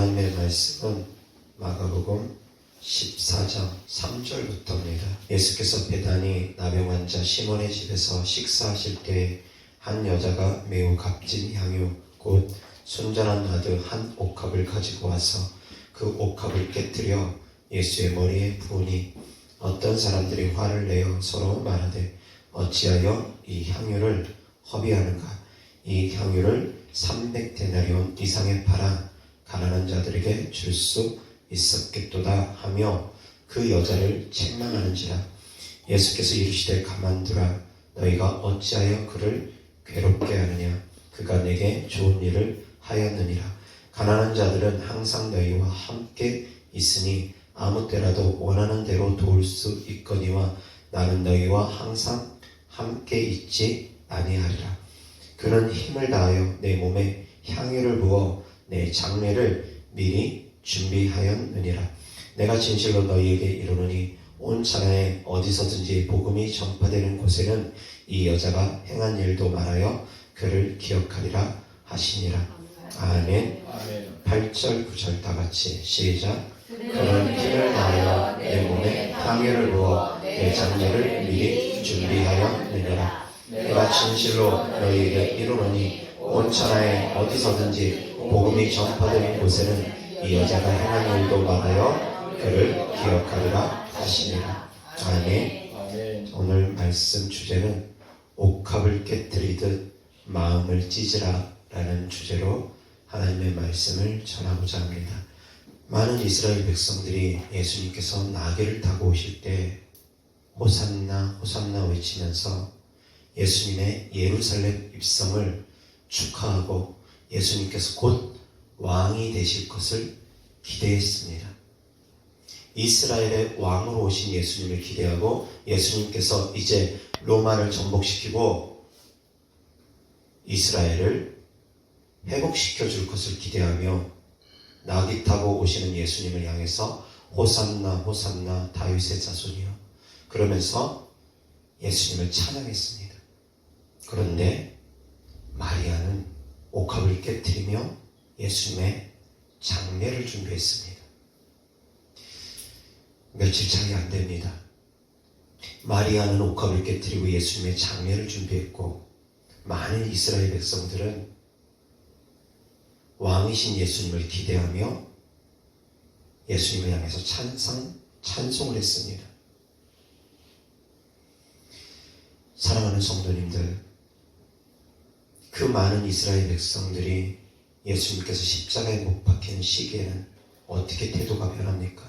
하나님의 말씀은 마가복음 14장 3절부터입니다. 예수께서 베다니 나병 환자 시몬의 집에서 식사하실 때에 한 여자가 매우 값진 향유 곧 순전한 나드 한 옥합을 가지고 와서 그 옥합을 깨뜨려 예수의 머리에 부으니 어떤 사람들이 화를 내어 서로 말하되 어찌하여 이 향유를 허비하는가? 이 향유를 300데나리온 이상에 팔아 가난한 자들에게 줄 수 있었겠도다 하며 그 여자를 책망하는지라. 예수께서 이르시되 가만두라. 너희가 어찌하여 그를 괴롭게 하느냐? 그가 내게 좋은 일을 하였느니라. 가난한 자들은 항상 너희와 함께 있으니 아무 때라도 원하는 대로 도울 수 있거니와 나는 너희와 항상 함께 있지 아니하리라. 그는 힘을 다하여 내 몸에 향유를 부어 내 장례를 미리 준비하였느니라. 내가 진실로 너희에게 이르노니 온 천하에 어디서든지 복음이 전파되는 곳에는 이 여자가 행한 일도 말하여 그를 기억하리라 하시니라. 아멘. 8절 9절 다 같이 시작. 그는 힘을 다하여 내 몸에 향유를 부어 내 장례를 미리 준비하였느니라. 내가 진실로 너희에게 이르노니 온 천하에 어디서든지 복음이 전파되는 곳에는 이 여자가 행한 일도 말하여 그를 기억하리라 하시니라. 아멘. 오늘 말씀 주제는 옥합을 깨뜨리듯 마음을 찢으라 라는 주제로 하나님의 말씀을 전하고자 합니다. 많은 이스라엘 백성들이 예수님께서 나귀를 타고 오실 때 호산나 호산나 외치면서 예수님의 예루살렘 입성을 축하하고 예수님께서 곧 왕이 되실 것을 기대했습니다. 이스라엘의 왕으로 오신 예수님을 기대하고 예수님께서 이제 로마를 정복시키고 이스라엘을 회복시켜 줄 것을 기대하며 나귀 타고 오시는 예수님을 향해서 호산나 호산나 다윗의 자손이여 그러면서 예수님을 찬양했습니다. 그런데 마리아는 옥합을 깨뜨리며 예수님의 장례를 준비했습니다. 며칠 차이 안 됩니다. 마리아는 옥합을 깨뜨리고 예수님의 장례를 준비했고 많은 이스라엘 백성들은 왕이신 예수님을 기대하며 예수님을 향해서 찬송을 했습니다. 사랑하는 성도님들, 그 많은 이스라엘 백성들이 예수님께서 십자가에 못 박히는 시기에는 어떻게 태도가 변합니까?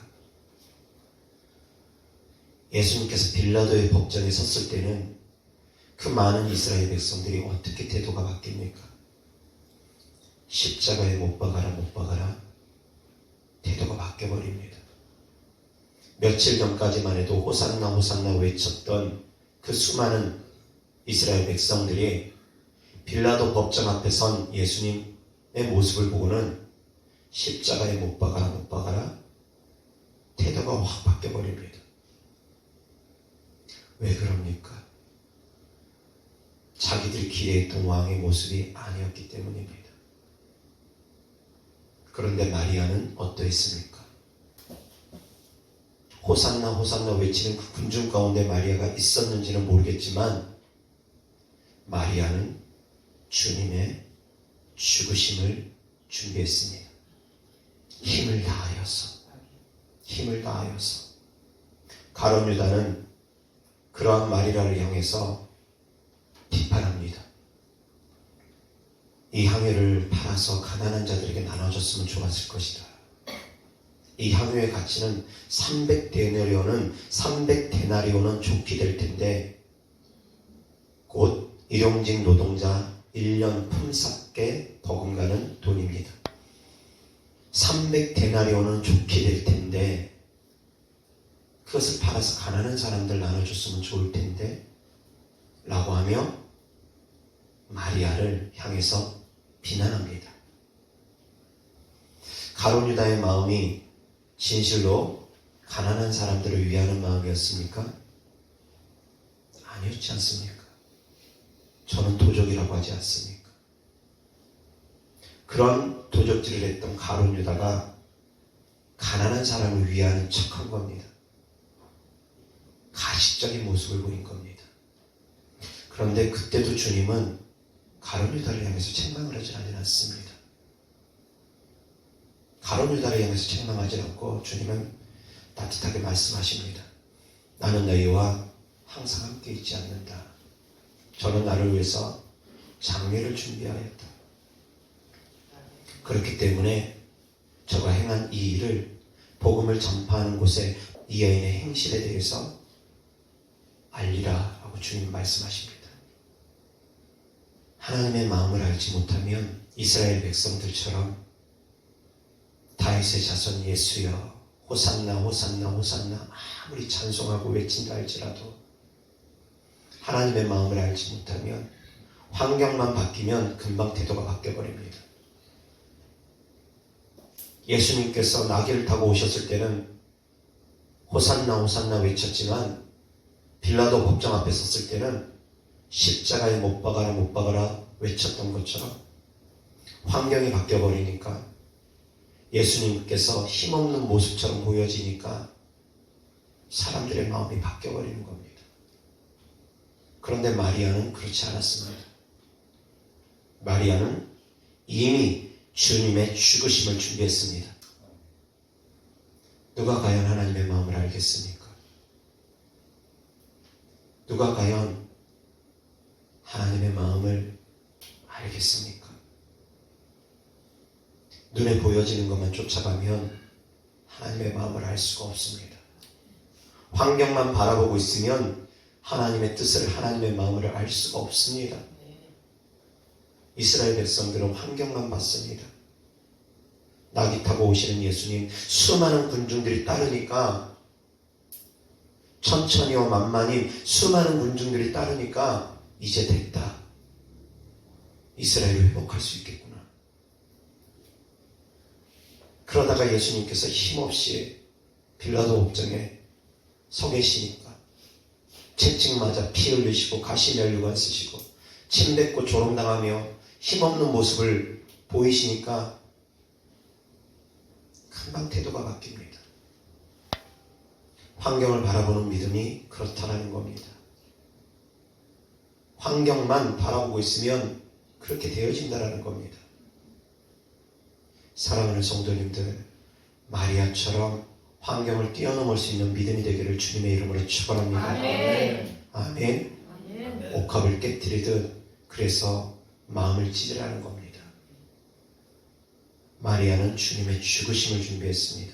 예수님께서 빌라도의 법정에 섰을 때는 그 많은 이스라엘 백성들이 어떻게 태도가 바뀝니까? 십자가에 못 박아라 못 박아라 태도가 바뀌어버립니다. 며칠 전까지만 해도 호산나 호산나 외쳤던 그 수많은 이스라엘 백성들이 빌라도 법정 앞에 선 예수님의 모습을 보고는 십자가에 못 박아라 못 박아라 태도가 확 바뀌어버립니다. 왜 그럽니까? 자기들이 기대했던 왕의 모습이 아니었기 때문입니다. 그런데 마리아는 어떠했습니까? 호산나 호산나 외치는 그 군중 가운데 마리아가 있었는지는 모르겠지만 마리아는 주님의 죽으심을 준비했습니다. 힘을 다하여서 가룟 유다는 그러한 마리아를 향해서 비판합니다. 이 향유를 팔아서 가난한 자들에게 나눠줬으면 좋았을 것이다. 이 향유의 가치는 300데나리온은 좋게 될 텐데 곧 일용직 노동자 1년 품삯게 버금가는 돈입니다. 300데나리온은 좋게 될 텐데 그것을 팔아서 가난한 사람들 나눠줬으면 좋을 텐데 라고 하며 마리아를 향해서 비난합니다. 가룟 유다의 마음이 진실로 가난한 사람들을 위하는 마음이었습니까? 아니었지 않습니까? 저는 도적이라고 하지 않습니까? 그런 도적질을 했던 가룟 유다가 가난한 사람을 위하는 척한 겁니다. 가식적인 모습을 보인 겁니다. 그런데 그때도 주님은 가룟 유다를 향해서 책망을 하지 않았습니다. 가룟 유다를 향해서 책망하지 않고 주님은 따뜻하게 말씀하십니다. 나는 너희와 항상 함께 있지 않는다. 저는 나를 위해서 장례를 준비하였다. 그렇기 때문에 저가 행한 이 일을 복음을 전파하는 곳에 이 여인의 행실에 대해서 알리라 하고 주님 말씀하십니다. 하나님의 마음을 알지 못하면 이스라엘 백성들처럼 다윗의 자손 예수여 호산나 호산나 호산나 아무리 찬송하고 외친다 할지라도 하나님의 마음을 알지 못하면 환경만 바뀌면 금방 태도가 바뀌어버립니다. 예수님께서 나귀를 타고 오셨을 때는 호산나 호산나 외쳤지만 빌라도 법정 앞에 섰을 때는 십자가에 못 박아라 못 박아라 외쳤던 것처럼 환경이 바뀌어버리니까 예수님께서 힘없는 모습처럼 보여지니까 사람들의 마음이 바뀌어버리는 겁니다. 그런데 마리아는 그렇지 않았습니다. 마리아는 이미 주님의 죽으심을 준비했습니다. 누가 과연 하나님의 마음을 알겠습니까? 누가 과연 하나님의 마음을 알겠습니까? 눈에 보여지는 것만 쫓아가면 하나님의 마음을 알 수가 없습니다. 환경만 바라보고 있으면 하나님의 뜻을, 하나님의 마음을 알 수가 없습니다. 이스라엘 백성들은 환경만 봤습니다. 나귀 타고 오시는 예수님, 수많은 군중들이 따르니까, 천천히와 만만히 수많은 군중들이 따르니까 이제 됐다. 이스라엘을 회복할 수 있겠구나. 그러다가 예수님께서 힘없이 빌라도 법정에 서 계시니까 채찍 맞아 피 흘리시고 가시면류관 쓰시고 침 뱉고 조롱당하며 힘없는 모습을 보이시니까 금방 태도가 바뀝니다. 환경을 바라보는 믿음이 그렇다라는 겁니다. 환경만 바라보고 있으면 그렇게 되어진다라는 겁니다. 사랑하는 성도님들, 마리아처럼 환경을 뛰어넘을 수 있는 믿음이 되기를 주님의 이름으로 축원합니다. 아멘. 아멘. 아멘. 옥합을 깨뜨리듯 그래서 마음을 찢으라는 겁니다. 마리아는 주님의 죽으심을 준비했습니다.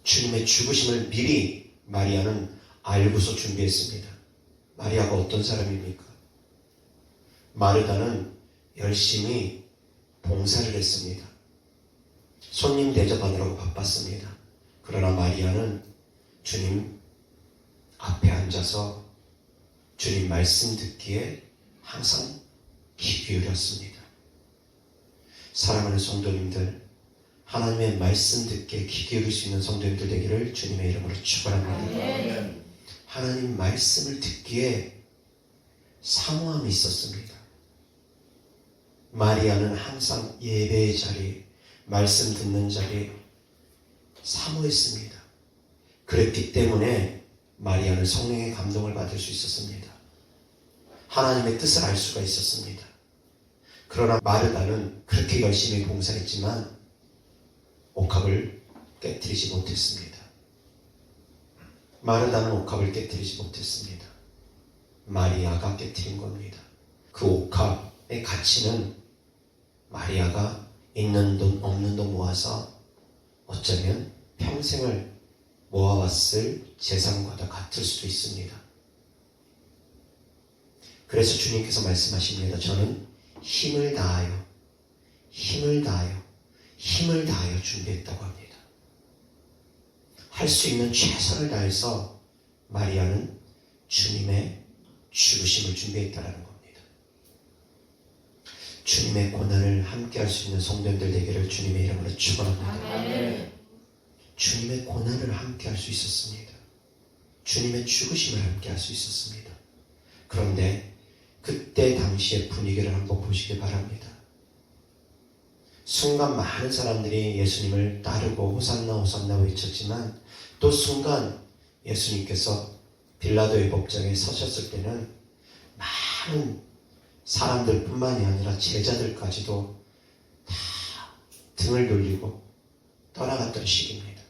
주님의 죽으심을 미리 마리아는 알고서 준비했습니다. 마리아가 어떤 사람입니까? 마르다는 열심히 봉사를 했습니다. 손님 대접하느라고 바빴습니다. 그러나 마리아는 주님 앞에 앉아서 주님 말씀 듣기에 항상 귀 기울였습니다. 사랑하는 성도님들, 하나님의 말씀 듣기에 귀 기울일 수 있는 성도님들 되기를 주님의 이름으로 축원합니다. 하나님 말씀을 듣기에 사모함이 있었습니다. 마리아는 항상 예배의 자리, 말씀 듣는 자리 사모했습니다. 그랬기 때문에 마리아는 성령의 감동을 받을 수 있었습니다. 하나님의 뜻을 알 수가 있었습니다. 그러나 마르다는 그렇게 열심히 봉사했지만 옥합을 깨뜨리지 못했습니다. 마르다는 옥합을 깨뜨리지 못했습니다. 마리아가 깨뜨린 겁니다. 그 옥합의 가치는 마리아가 있는 돈 없는 돈 모아서 어쩌면 평생을 모아왔을 재산과도 같을 수도 있습니다. 그래서 주님께서 말씀하십니다. 저는 힘을 다하여 준비했다고 합니다. 할 수 있는 최선을 다해서 마리아는 주님의 죽으심을 준비했다라는 겁니다. 주님의 고난을 함께 할 수 있는 성도님들 되기를 주님의 이름으로 축원합니다. 주님의 고난을 함께 할 수 있었습니다. 주님의 죽으심을 함께 할 수 있었습니다. 그런데 그때 당시의 분위기를 한번 보시기 바랍니다. 순간 많은 사람들이 예수님을 따르고 호산나 호산나 외쳤지만 또 순간 예수님께서 빌라도의 법정에 서셨을 때는 많은 사람들뿐만이 아니라 제자들까지도 다 등을 돌리고 떠나갔던 시기입니다.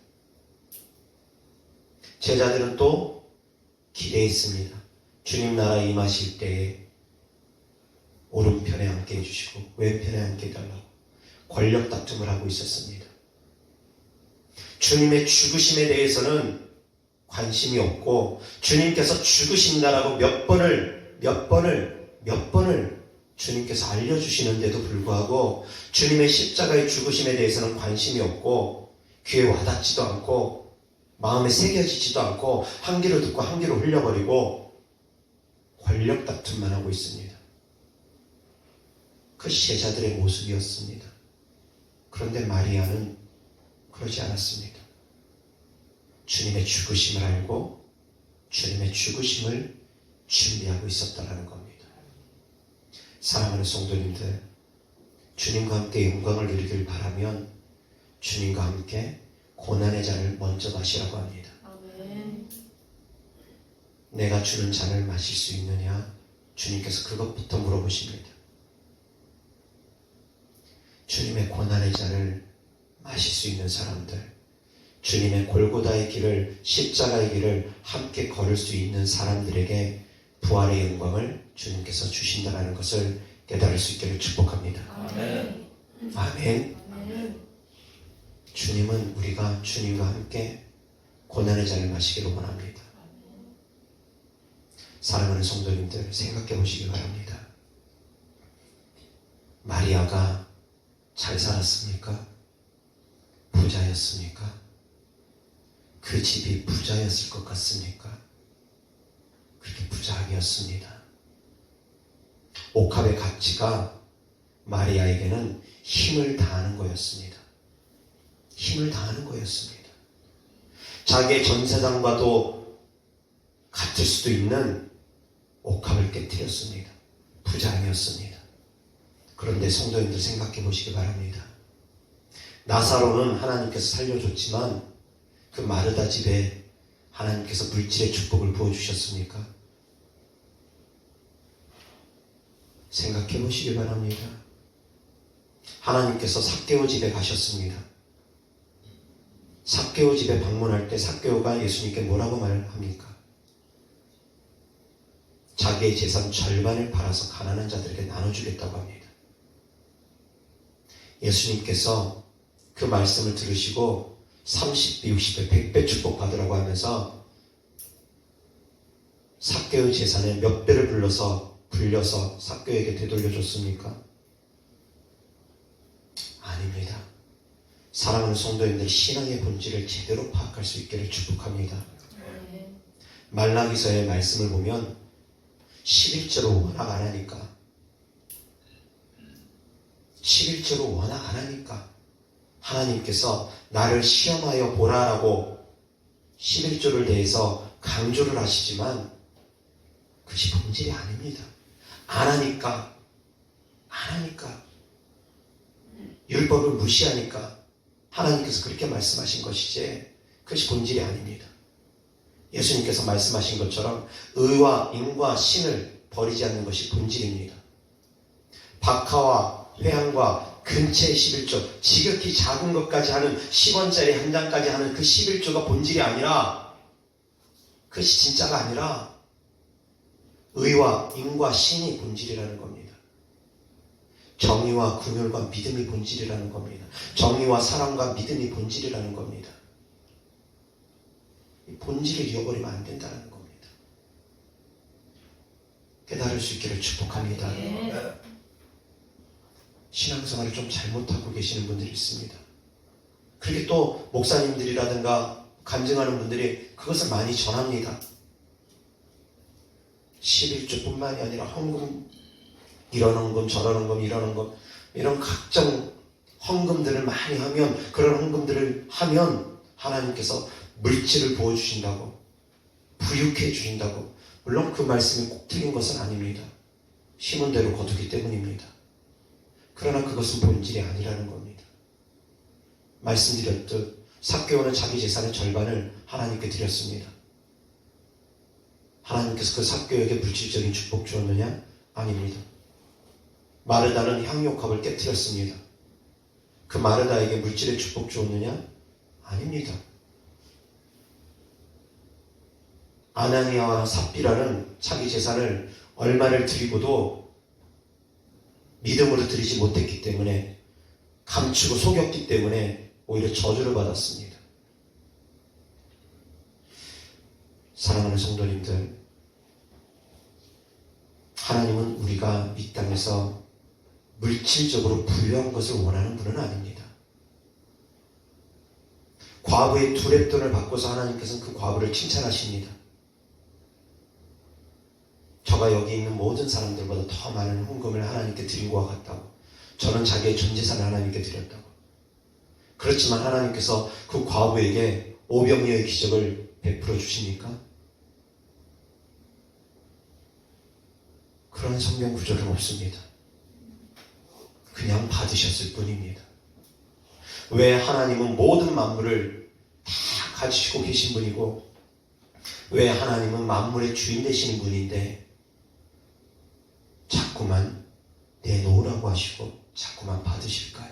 제자들은 또 기대했습니다. 주님 나라 임하실 때에 오른편에 앉게 해주시고 왼편에 앉게 해달라고 권력 다툼을 하고 있었습니다. 주님의 죽으심에 대해서는 관심이 없고 주님께서 죽으신다라고 몇 번을 주님께서 알려주시는데도 불구하고 주님의 십자가의 죽으심에 대해서는 관심이 없고 귀에 와닿지도 않고 마음에 새겨지지도 않고 한 귀로 듣고 한 귀로 흘려버리고 권력 다툼만 하고 있습니다. 그 제자들의 모습이었습니다. 그런데 마리아는 그러지 않았습니다. 주님의 죽으심을 알고 주님의 죽으심을 준비하고 있었다는 겁니다. 사랑하는 성도님들, 주님과 함께 영광을 누리길 바라면 주님과 함께 고난의 잔을 먼저 마시라고 합니다. 아멘. 내가 주는 잔을 마실 수 있느냐? 주님께서 그것부터 물어보십니다. 주님의 고난의 잔을 마실 수 있는 사람들, 주님의 골고다의 길을, 십자가의 길을 함께 걸을 수 있는 사람들에게 부활의 영광을 주님께서 주신다는 것을 깨달을 수 있기를 축복합니다. 아멘. 아멘. 아멘. 주님은 우리가 주님과 함께 고난의 잔을 마시기를 원합니다. 사랑하는 성도님들, 생각해 보시기 바랍니다. 마리아가 잘 살았습니까? 부자였습니까? 그 집이 부자였을 것 같습니까? 그렇게 부자 아니었습니다. 옥합의 가치가 마리아에게는 힘을 다하는 거였습니다. 힘을 다하는 거였습니다. 자기의 전세상과도 같을 수도 있는 옥합을 깨뜨렸습니다. 부자 아니었습니다. 그런데 성도님들 생각해 보시기 바랍니다. 나사로는 하나님께서 살려줬지만 그 마르다 집에 하나님께서 물질의 축복을 부어주셨습니까? 생각해 보시기 바랍니다. 하나님께서 삭개오 집에 가셨습니다. 삭개오 집에 방문할 때 삭개오가 예수님께 뭐라고 말합니까? 자기의 재산 절반을 팔아서 가난한 자들에게 나눠주겠다고 합니다. 예수님께서 그 말씀을 들으시고 30배, 60배, 100배 축복 받으라고 하면서 삭개오의 재산의 몇 배를 불려서 삭개오에게 되돌려줬습니까? 아닙니다. 사랑하는 성도님들, 신앙의 본질을 제대로 파악할 수 있기를 축복합니다. 말라기서의 말씀을 보면 11조로 워낙 안 하니까 11조로 워낙 안 하니까 하나님께서 나를 시험하여 보라라고 11조를 대해서 강조를 하시지만 그것이 본질이 아닙니다. 안 하니까 율법을 무시하니까 하나님께서 그렇게 말씀하신 것이지 그것이 본질이 아닙니다. 예수님께서 말씀하신 것처럼 의와 인과 신을 버리지 않는 것이 본질입니다. 박하와 회향과 근처의 11조, 지극히 작은 것까지 하는 10원짜리 한 장까지 하는 그 11조가 본질이 아니라, 그것이 진짜가 아니라 의와 인과 신이 본질이라는 겁니다. 정의와 긍휼과 믿음이 본질이라는 겁니다. 정의와 사랑과 믿음이 본질이라는 겁니다. 이 본질을 잃어버리면 안 된다는 겁니다. 깨달을 수 있기를 축복합니다. 신앙생활을 좀 잘못하고 계시는 분들이 있습니다. 그렇게 또 목사님들이라든가 간증하는 분들이 그것을 많이 전합니다. 11조뿐만이 아니라 헌금, 이런 헌금, 저런 헌금, 이런 헌금, 이런 각종 헌금들을 많이 하면, 그런 헌금들을 하면 하나님께서 물질을 부어주신다고, 부유해 주신다고. 물론 그 말씀이 꼭 틀린 것은 아닙니다. 심은 대로 거두기 때문입니다. 그러나 그것은 본질이 아니라는 겁니다. 말씀드렸듯 삭개오는 자기 재산의 절반을 하나님께 드렸습니다. 하나님께서 그 삭개오에게 물질적인 축복 주었느냐? 아닙니다. 마르다는 향유옥합을 깨뜨렸습니다. 그 마르다에게 물질의 축복 주었느냐? 아닙니다. 아나니아와 삽비라는 자기 재산을 얼마를 드리고도 믿음으로 드리지 못했기 때문에, 감추고 속였기 때문에 오히려 저주를 받았습니다. 사랑하는 성도님들, 하나님은 우리가 이 땅에서 물질적으로 부유한 것을 원하는 분은 아닙니다. 과부의 2렙돈을 받고서 하나님께서는 그 과부를 칭찬하십니다. 저가 여기 있는 모든 사람들보다 더 많은 헌금을 하나님께 드린 것과 같다고, 저는 자기의 전 재산을 하나님께 드렸다고. 그렇지만 하나님께서 그 과부에게 오병이어의 기적을 베풀어 주십니까? 그런 성경 구절은 없습니다. 그냥 받으셨을 뿐입니다. 왜 하나님은 모든 만물을 다 가지시고 계신 분이고, 왜 하나님은 만물의 주인 되시는 분인데 자꾸만 내놓으라고 하시고 자꾸만 받으실까요?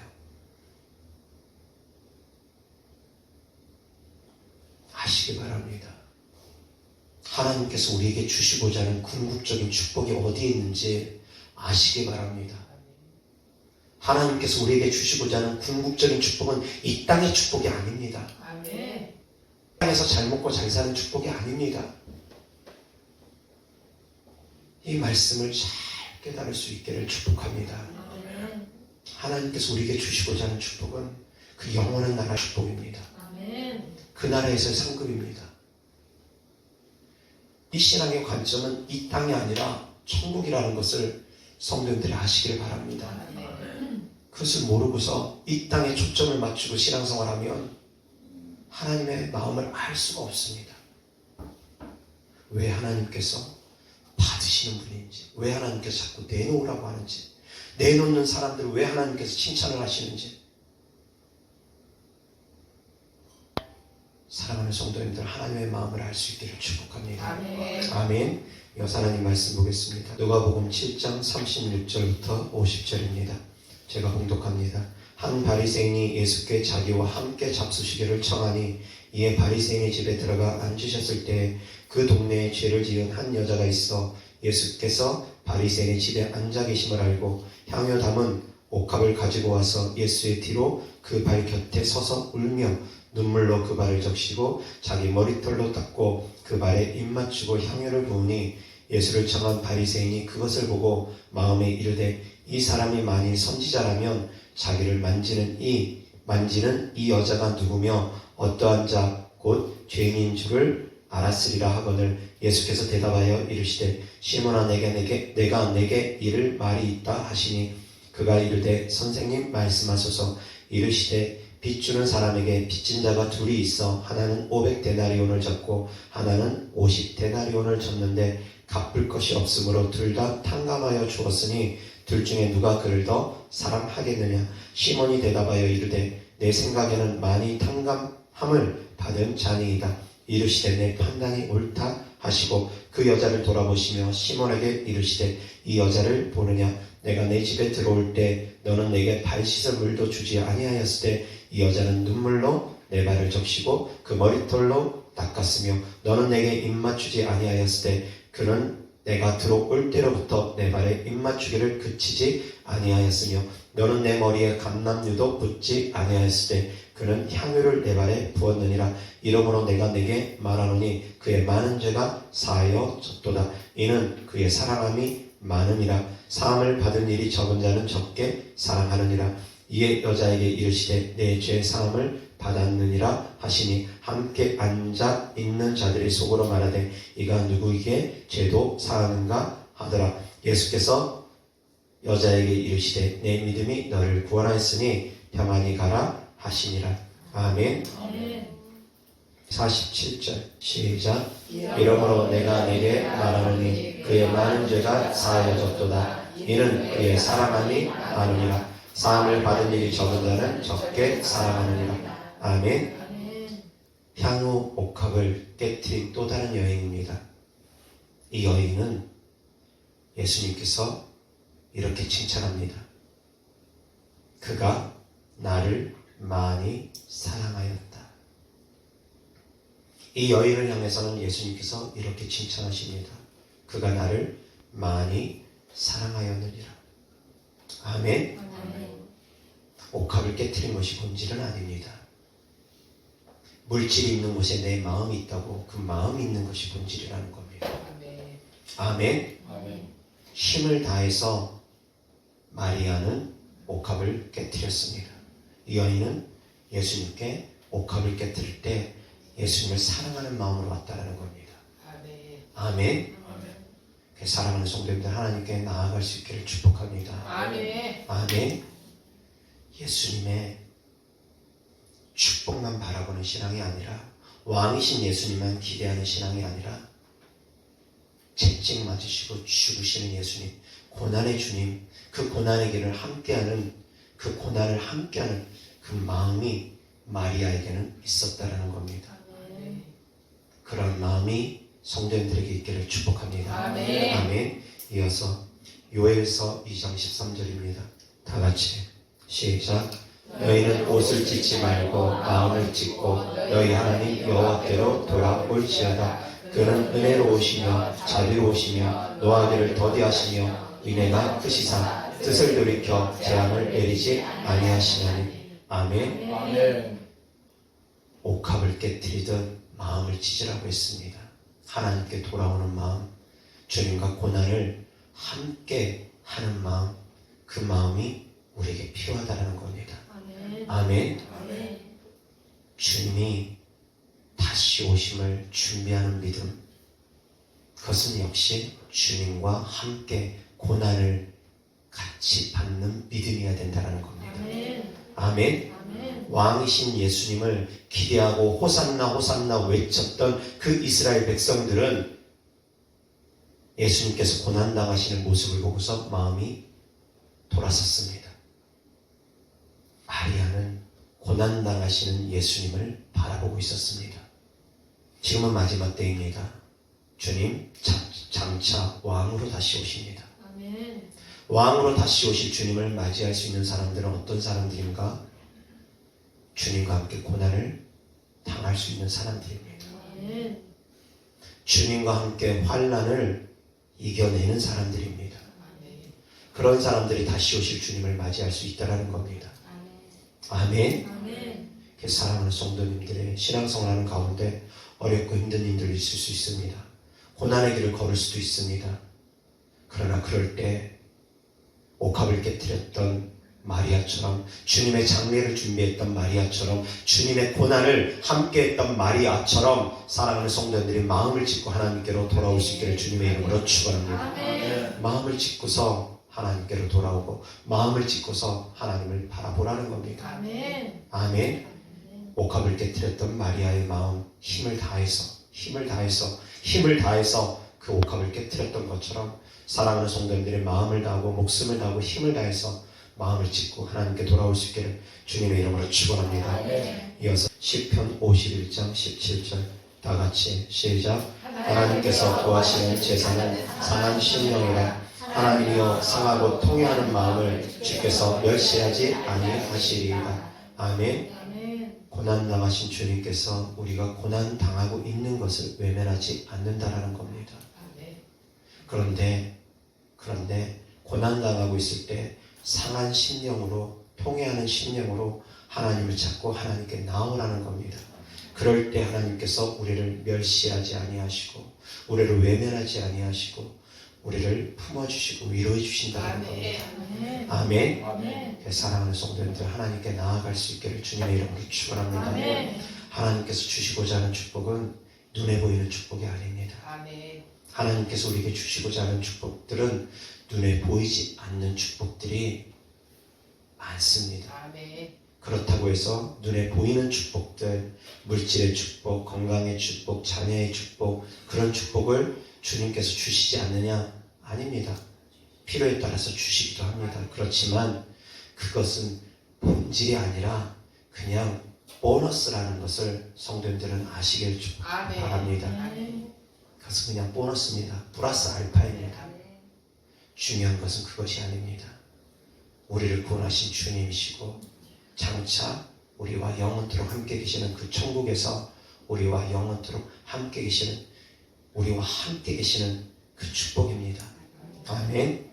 아시기 바랍니다. 하나님께서 우리에게 주시고자 하는 궁극적인 축복이 어디에 있는지 아시기 바랍니다. 하나님께서 우리에게 주시고자 하는 궁극적인 축복은 이 땅의 축복이 아닙니다. 아멘. 땅에서 잘 먹고 잘 사는 축복이 아닙니다. 이 말씀을 잘 깨달을 수 있기를 축복합니다. 아멘. 하나님께서 우리에게 주시고자 하는 축복은 그 영원한 나라 축복입니다. 아멘. 그 나라에서의 상급입니다. 이 신앙의 관점은 이 땅이 아니라 천국이라는 것을 성도님들이 아시기를 바랍니다. 아멘. 그것을 모르고서 이 땅에 초점을 맞추고 신앙생활하면 하나님의 마음을 알 수가 없습니다. 왜 하나님께서 받으시는 분인지, 왜 하나님께서 자꾸 내놓으라고 하는지, 내놓는 사람들을 왜 하나님께서 칭찬을 하시는지. 사랑하는 성도님들, 하나님의 마음을 알 수 있기를 축복합니다. 아멘. 아멘. 여기서 하나님 말씀 보겠습니다. 누가복음 7장 36절부터 50절입니다. 제가 봉독합니다. 한 바리새인이 예수께 자기와 함께 잡수시기를 청하니, 이에 바리새인의 집에 들어가 앉으셨을 때 그 동네에 죄를 지은 한 여자가 있어 예수께서 바리새인의 집에 앉아 계심을 알고 향유 담은 옥합을 가지고 와서 예수의 뒤로 그 발 곁에 서서 울며 눈물로 그 발을 적시고 자기 머리털로 닦고 그 발에 입 맞추고 향유를 부으니, 예수를 청한 바리새인이 그것을 보고 마음에 이르되, 이 사람이 만일 선지자라면 자기를 만지는 이 여자가 누구며 어떠한 자 곧 죄인인 줄을 알았으리라 하거늘, 예수께서 대답하여 이르시되, 시몬아, 내가 내게 이를 말이 있다 하시니, 그가 이르되, 선생님 말씀하소서. 이르시되, 빚 주는 사람에게 빚진 자가 둘이 있어 하나는 500데나리온을 졌고 하나는 50데나리온을 졌는데 갚을 것이 없으므로 둘 다 탕감하여 주었으니 둘 중에 누가 그를 더 사랑하겠느냐. 시몬이 대답하여 이르되, 내 생각에는 많이 탕감함을 받은 자니이다. 이르시되, 내 판단이 옳다 하시고 그 여자를 돌아보시며 시몬에게 이르시되, 이 여자를 보느냐. 내가 내 집에 들어올 때 너는 내게 발 씻을 물도 주지 아니하였을 때 이 여자는 눈물로 내 발을 적시고 그 머리털로 닦았으며, 너는 내게 입 맞추지 아니하였을 때 그는 내가 들어올 때로부터 내 발에 입 맞추기를 그치지 아니하였으며, 너는 내 머리에 감람유도 붓지 아니하였을 때 그는 향유를 내 발에 부었느니라. 이러므로 내가 내게 말하노니 그의 많은 죄가 사하여졌도다. 이는 그의 사랑함이 많으니라. 사함을 받은 일이 적은 자는 적게 사랑하느니라. 이에 여자에게 이르시되, 내 죄 사함을 받았느니라 하시니, 함께 앉아 있는 자들이 속으로 말하되, 이가 누구에게 죄도 사하는가 하더라. 예수께서 여자에게 이르시되, 내 믿음이 너를 구원하였으니 평안히 가라 하시니라. 아멘. 아멘. 47절 시작. 이러므로 내가 내게 말하노니 그의 많은 죄가 사하여졌도다. 이는 그의 사랑함이 많으니라. 사함을 받은 일이 적은 자는 적게 사랑하느니라. 아멘. 아멘. 향후 옥합을 깨트린 또 다른 여인입니다. 이 여인은 예수님께서 이렇게 칭찬합니다. 그가 나를 많이 사랑하였다. 이 여인을 향해서는 예수님께서 이렇게 칭찬하십니다. 그가 나를 많이 사랑하였느니라. 아멘. 아멘. 옥합을 깨트린 것이 본질은 아닙니다. 물질이 있는 곳에 내 마음이 있다고 그 마음이 있는 것이 본질이라는 겁니다. 아멘. 아멘. 아멘. 힘을 다해서 마리아는 옥합을 깨트렸습니다. 이 여인은 예수님께 옥합을 깨트릴 때 예수님을 사랑하는 마음으로 왔다는 겁니다. 아멘. 아멘. 사랑하는 성도님들, 하나님께 나아갈 수 있기를 축복합니다. 아멘. 아멘. 예수님의 축복만 바라보는 신앙이 아니라, 왕이신 예수님만 기대하는 신앙이 아니라, 채찍 맞으시고 죽으시는 예수님, 고난의 주님, 그 고난의 길을 함께하는, 그 고난을 함께하는 그 마음이 마리아에게는 있었다라는 겁니다. 아멘. 그런 마음이 성도님들에게 있기를 축복합니다. 아멘. 아멘. 이어서 요엘서 2장 13절입니다. 다 같이 시작. 너희는 옷을 찢지 말고 마음을 찢고 너희 하나님 여호와께로 돌아올지어다. 그는 은혜로우시며 자비로우시며 노하기를 더디하시며 은혜가 크시사 뜻을 돌이켜 재앙을 내리지 아니하시나니. 아멘. 아멘. 옥합을 깨뜨리듯 마음을 찢으라고 했습니다. 하나님께 돌아오는 마음, 주님과 고난을 함께 하는 마음, 그 마음이 우리에게 필요하다는 겁니다. 아멘. 아멘. 아멘. 주님이 다시 오심을 준비하는 믿음, 그것은 역시 주님과 함께 고난을 같이 받는 믿음이어야 된다는 겁니다. 아멘. 아멘. 아멘. 왕이신 예수님을 기대하고 호산나 호산나 외쳤던 그 이스라엘 백성들은 예수님께서 고난당하시는 모습을 보고서 마음이 돌아섰습니다. 마리아는 고난당하시는 예수님을 바라보고 있었습니다. 지금은 마지막 때입니다. 주님 장차 왕으로 다시 오십니다. 아멘. 왕으로 다시 오실 주님을 맞이할 수 있는 사람들은 어떤 사람들인가? 주님과 함께 고난을 당할 수 있는 사람들입니다. 아멘. 주님과 함께 환난을 이겨내는 사람들입니다. 아멘. 그런 사람들이 다시 오실 주님을 맞이할 수 있다는 겁니다. 아멘. 아멘. 사랑하는 성도님들의 신앙생활하는 가운데 어렵고 힘든 일들이 있을 수 있습니다. 고난의 길을 걸을 수도 있습니다. 그러나 그럴 때 옥합을 깨뜨렸던 마리아처럼, 주님의 장례를 준비했던 마리아처럼, 주님의 고난을 함께했던 마리아처럼 사랑하는 성도들이 마음을 찢고 하나님께로 돌아올 수 있기를 주님의 이름으로 축원합니다. 아멘. 마음을 찢고서 하나님께로 돌아오고 마음을 찢고서 하나님을 바라보라는 겁니다. 아멘. 아멘. 옥합을 깨뜨렸던 마리아의 마음, 힘을 다해서 그 옥합을 깨뜨렸던 것처럼 사랑하는 성도들의 마음을 다하고 목숨을 다하고 힘을 다해서 마음을 찢고 하나님께 돌아올 수 있기를 주님의 이름으로 축원합니다. 이어서 시편 51장 17절 다 같이 시작. 하나님께서 구하시는 제사는 상한 심령이라. 하나님이여 상하고 통회하는 마음을 주께서 멸시하지 아니하시리이다. 아멘. 아멘. 고난당하신 주님께서 우리가 고난당하고 있는 것을 외면하지 않는다라는 겁니다. 아멘. 그런데 고난당하고 있을 때 상한 심령으로, 통회하는 심령으로 하나님을 찾고 하나님께 나오라는 겁니다. 그럴 때 하나님께서 우리를 멸시하지 아니하시고 우리를 외면하지 아니하시고 우리를 품어주시고 위로해 주신다는 겁니다. 아멘. 아멘. 아멘. 사랑하는 성도님들, 하나님께 나아갈 수 있기를 주님의 이름으로 축원합니다. 아멘. 하나님께서 주시고자 하는 축복은 눈에 보이는 축복이 아닙니다. 아멘. 하나님께서 우리에게 주시고자 하는 축복들은 눈에 보이지 않는 축복들이 많습니다. 아멘. 그렇다고 해서 눈에 보이는 축복들, 물질의 축복, 건강의 축복, 자녀의 축복, 그런 축복을 주님께서 주시지 않느냐? 아닙니다. 필요에 따라서 주시기도 합니다. 그렇지만 그것은 본질이 아니라 그냥 보너스라는 것을 성도님들은 아시길 아멘. 바랍니다. 아멘. 그것은 그냥 보너스입니다. 플러스 알파입니다. 중요한 것은 그것이 아닙니다. 우리를 구원하신 주님이시고 장차 우리와 영원토록 함께 계시는 그 천국에서 우리와 영원토록 함께 계시는 그 축복입니다. 아멘.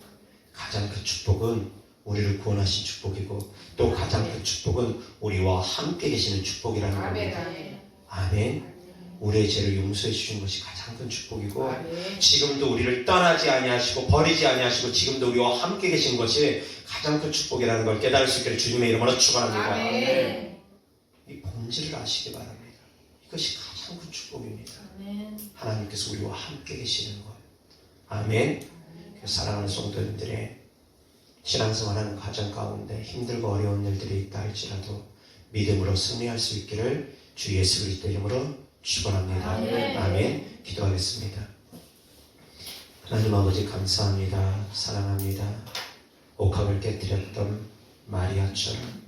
가장 그 축복은 우리를 구원하신 축복이고 또 가장 그 축복은 우리와 함께 계시는 축복이라는 아멘. 겁니다. 아멘. 아멘. 우리의 죄를 용서해 주신 것이 가장 큰 축복이고 아멘. 지금도 우리를 떠나지 아니하시고 버리지 아니하시고 지금도 우리와 함께 계신 것이 가장 큰 축복이라는 걸 깨달을 수 있기를 주님의 이름으로 축원합니다. 아멘. 이 본질을 아시기 바랍니다. 이것이 가장 큰 축복입니다. 아멘. 하나님께서 우리와 함께 계시는 것. 아멘. 사랑하는 성도님들의 신앙생활하는 과정 가운데 힘들고 어려운 일들이 있다 할지라도 믿음으로 승리할 수 있기를 주 예수 그리스도 이름으로 축원합니다. 아멘. 아멘. 기도하겠습니다. 하나님 아버지 감사합니다. 사랑합니다. 옥합을 깨뜨렸던 마리아처럼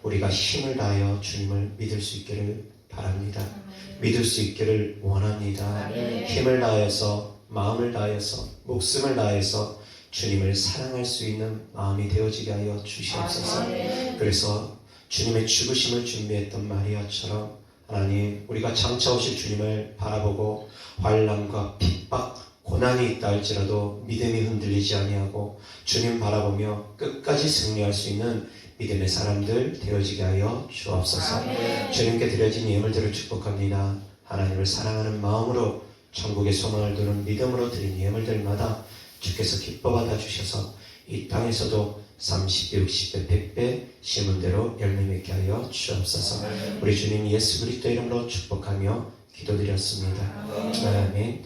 우리가 힘을 다하여 주님을 믿을 수 있기를 바랍니다. 믿을 수 있기를 원합니다. 아멘. 힘을 다하여서 마음을 다하여서 목숨을 다하여서 주님을 사랑할 수 있는 마음이 되어지게 하여 주시옵소서. 아멘. 그래서 주님의 죽으심을 준비했던 마리아처럼 하나님 우리가 장차 오실 주님을 바라보고 환난과 핍박 고난이 있다 할지라도 믿음이 흔들리지 아니하고 주님 바라보며 끝까지 승리할 수 있는 믿음의 사람들 되어지게 하여 주옵소서. 아멘. 주님께 드려진 예물들을 축복합니다. 하나님을 사랑하는 마음으로 천국의 소망을 두는 믿음으로 드린 예물들마다 주께서 기뻐 받아 주셔서 이 땅에서도 30배, 60배, 100배 심은 대로 열매 맺게 하여 주옵소서. 우리 주님 예수 그리스도 이름으로 축복하며 기도드렸습니다. 아멘.